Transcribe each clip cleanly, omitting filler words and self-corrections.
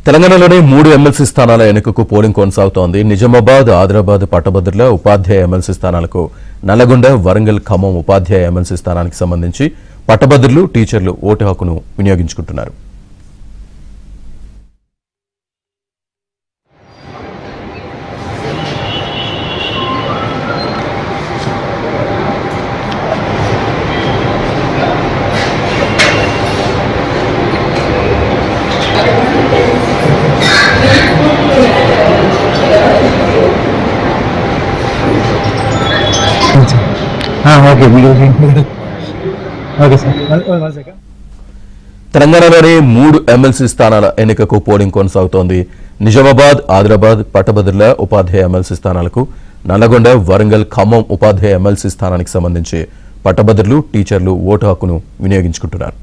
తెలంగాణలోని 3 ఎమ్మెల్సీ స్థానాల ఎన్నికకు పోలింగ్ కొనసాగుతోంది. నిజామాబాద్, ఆదిలాబాద్, పట్టభద్రుల ఉపాధ్యాయ ఎమ్మెల్సీ స్థానాలకు, నల్లగొండ, వరంగల్, ఖమ్మం ఉపాధ్యాయ ఎమ్మెల్సీ స్థానానికి సంబంధించి పట్టభద్రులు, టీచర్లు ఓటు హక్కును వినియోగించుకుంటున్నారు. తెలంగాణలోని 3 ఎమ్మెల్సీ స్థానాల ఎన్నికకు పోలింగ్ కొనసాగుతోంది. నిజామాబాద్, ఆదిలాబాద్, పట్టభద్రుల ఉపాధ్యాయ ఎమ్మెల్సీ స్థానాలకు, నల్లగొండ, వరంగల్, ఖమ్మం ఉపాధ్యాయ ఎమ్మెల్సీ స్థానానికి సంబంధించి పట్టభద్రులు, టీచర్లు ఓటు హక్కును వినియోగించుకుంటున్నారు.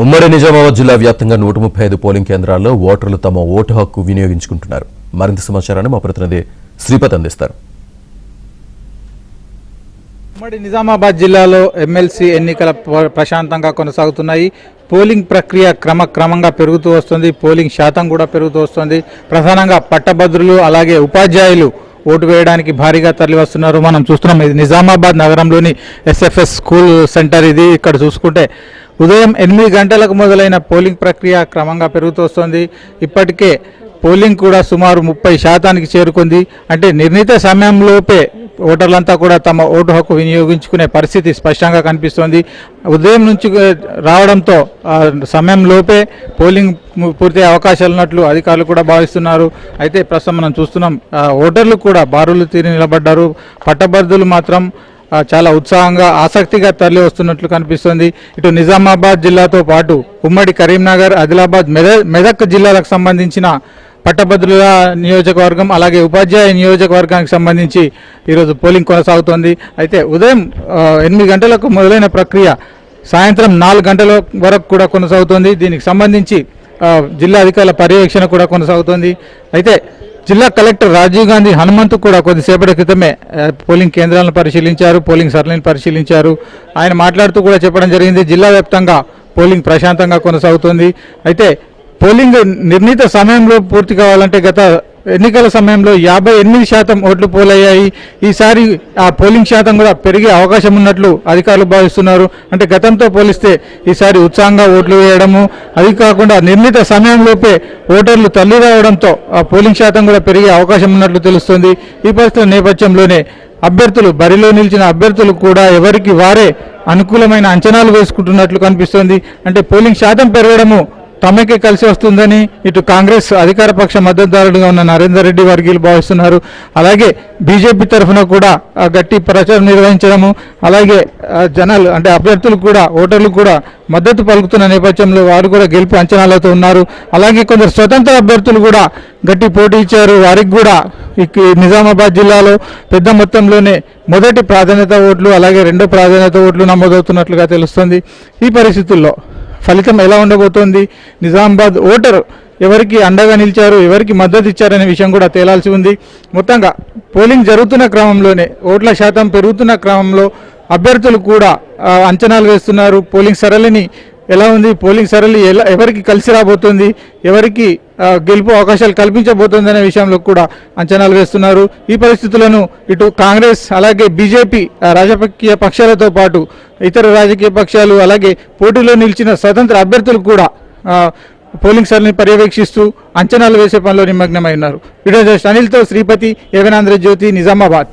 ఉమ్మడి నిజామాబాద్ జిల్లా వ్యాప్తంగా 135 పోలింగ్ కేంద్రాల్లో ఓటర్లు తమ ఓటు హక్కు వినియోగించుకుంటున్నారు. మరింత సమాచారాన్ని మా ప్రతినిధి శ్రీపత్ అందిస్తారు. ఉమ్మడి నిజామాబాద్ జిల్లాలో ఎమ్మెల్సీ ఎన్నికల ప్రశాంతంగా కొనసాగుతున్నాయి. పోలింగ్ ప్రక్రియ క్రమంగా పెరుగుతూ వస్తుంది. పోలింగ్ శాతం కూడా పెరుగుతూ వస్తుంది. ప్రధానంగా పట్టభద్రులు అలాగే ఉపాధ్యాయులు ఓటు వేయడానికి భారీగా తరలి వస్తున్నారు. మనం చూస్తున్నాం, ఇది నిజామాబాద్ నగరంలోని ఎస్ఎఫ్ఎస్ స్కూల్ సెంటర్. ఇది ఇక్కడ చూసుకుంటే ఉదయం 8 గంటలకు మొదలైన పోలింగ్ ప్రక్రియ క్రమంగా పెరుగుతూ వస్తుంది. ఇప్పటికే పోలింగ్ కూడా సుమారు 30% చేరుకుంది. అంటే నిర్ణీత సమయంలోపే ఓటర్లంతా కూడా తమ ఓటు హక్కు వినియోగించుకునే పరిస్థితి స్పష్టంగా కనిపిస్తోంది. ఉదయం నుంచి రావడంతో సమయంలోపే పోలింగ్ పూర్తయ్యే అవకాశాలు ఉన్నట్లు అధికారులు కూడా భావిస్తున్నారు. అయితే ప్రస్తుతం మనం చూస్తున్నాం, ఓటర్లు కూడా బారులు తీరి నిలబడ్డారు. పట్టభద్రులు మాత్రం చాలా ఉత్సాహంగా, ఆసక్తిగా తరలి వస్తున్నట్లు కనిపిస్తుంది. ఇటు నిజామాబాద్ జిల్లాతో పాటు ఉమ్మడి కరీంనగర్, ఆదిలాబాద్, మెదక్ జిల్లాలకు సంబంధించిన పట్టభద్రుల నియోజకవర్గం అలాగే ఉపాధ్యాయ నియోజకవర్గానికి సంబంధించి ఈరోజు పోలింగ్ కొనసాగుతోంది. అయితే ఉదయం 8 గంటలకు మొదలైన ప్రక్రియ సాయంత్రం 4 గంటల వరకు కూడా కొనసాగుతోంది. దీనికి సంబంధించి జిల్లా అధికారుల పర్యవేక్షణ కూడా కొనసాగుతోంది. అయితే జిల్లా కలెక్టర్ రాజీవ్ గాంధీ హనుమంతు కూడా కొద్దిసేపటి క్రితమే పోలింగ్ కేంద్రాలను పరిశీలించారు, పోలింగ్ సరళిని పరిశీలించారు. ఆయన మాట్లాడుతూ కూడా చెప్పడం జరిగింది, జిల్లా వ్యాప్తంగా పోలింగ్ ప్రశాంతంగా కొనసాగుతుంది. అయితే పోలింగ్ నిర్ణీత సమయంలో పూర్తి కావాలంటే గత ఎన్నికల సమయంలో 58% ఓట్లు పోలయ్యాయి. ఈసారి ఆ పోలింగ్ శాతం కూడా పెరిగే అవకాశం ఉన్నట్లు అధికారులు భావిస్తున్నారు. అంటే గతంతో పోలిస్తే ఈసారి ఉత్సాహంగా ఓట్లు వేయడము, అది కాకుండా నిర్ణీత సమయంలోపే ఓటర్లు తల్లి రావడంతో ఆ పోలింగ్ శాతం కూడా పెరిగే అవకాశం ఉన్నట్లు తెలుస్తుంది. ఈ పరిస్థితుల నేపథ్యంలోనే అభ్యర్థులు, బరిలో నిలిచిన అభ్యర్థులు కూడా ఎవరికి వారే అనుకూలమైన అంచనాలు వేసుకుంటున్నట్లు కనిపిస్తోంది. అంటే పోలింగ్ శాతం పెరగడము తమకే కలిసి వస్తుందని ఇటు కాంగ్రెస్ అధికార పక్ష మద్దతుదారుడుగా ఉన్న నరేందర్ రెడ్డి వర్గీయులు భావిస్తున్నారు. అలాగే బీజేపీ తరఫున కూడా గట్టి ప్రచారం నిర్వహించడము, అలాగే జనాలు అంటే అభ్యర్థులు కూడా, ఓటర్లు కూడా మద్దతు పలుకుతున్న నేపథ్యంలో వారు కూడా గెలుపు అంచనాలతో ఉన్నారు. అలాగే కొందరు స్వతంత్ర అభ్యర్థులు కూడా గట్టి పోటీ ఇచ్చారు. వారికి కూడా నిజామాబాద్ జిల్లాలో పెద్ద మొత్తంలోనే మొదటి ప్రాధాన్యత ఓట్లు అలాగే రెండో ప్రాధాన్యత ఓట్లు నమోదవుతున్నట్లుగా తెలుస్తుంది. ఈ పరిస్థితుల్లో ఫలితం ఎలా ఉండబోతోంది, నిజామాబాద్ ఓటరు ఎవరికి అండగా నిలిచారు, ఎవరికి మద్దతు ఇచ్చారనే విషయం కూడా తేలాల్సి ఉంది. మొత్తంగా పోలింగ్ జరుగుతున్న క్రమంలోనే, ఓట్ల శాతం పెరుగుతున్న క్రమంలో అభ్యర్థులు కూడా అంచనాలు వేస్తున్నారు. పోలింగ్ సరళిని ఎలా ఉంది, పోలింగ్ సరళి ఎవరికి కలిసి రాబోతుంది, ఎవరికి గెలుపు అవకాశాలు కల్పించబోతుంది అనే విషయంలో కూడా అంచనాలు వేస్తున్నారు. ఈ పరిస్థితులను ఇటు కాంగ్రెస్ అలాగే బీజేపీ రాజకీయ పక్షాలతో పాటు ఇతర రాజకీయ పక్షాలు అలాగే పోటీలో నిలిచిన స్వతంత్ర అభ్యర్థులు కూడా పోలింగ్ సరళిని పర్యవేక్షిస్తూ అంచనాలు వేసే పనిలో నిమగ్నమై ఉన్నారు. వీడియో జర్నలిస్ట్ అనిల్తో శ్రీపతి, ఏవనాంధ్రజ్యోతి, నిజామాబాద్.